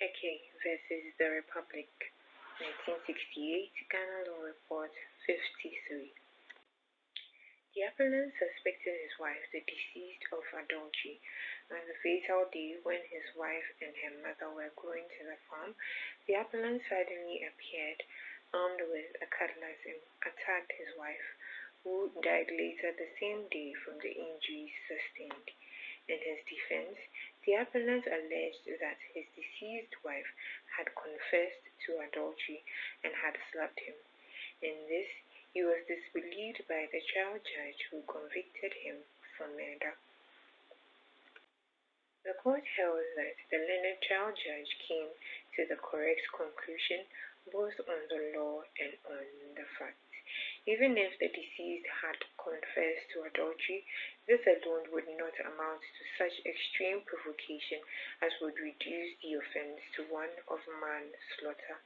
Kekey The Republic, 1968, Ghana Law Report 53. The appellant suspected his wife, the deceased, of adultery. On the fatal day when his wife and her mother were going to the farm, the appellant suddenly appeared, armed with a cutlass, and attacked his wife, who died later the same day from the injuries sustained. In his defense, the appellant alleged that his deceased wife had confessed to adultery and had slapped him. In this, he was disbelieved by the trial judge, who convicted him for murder. The court held that the learned trial judge came to the correct conclusion both on the law and on the facts. Even if the deceased had confessed to adultery, this alone would not amount to such extreme provocation as would reduce the offense to one of manslaughter.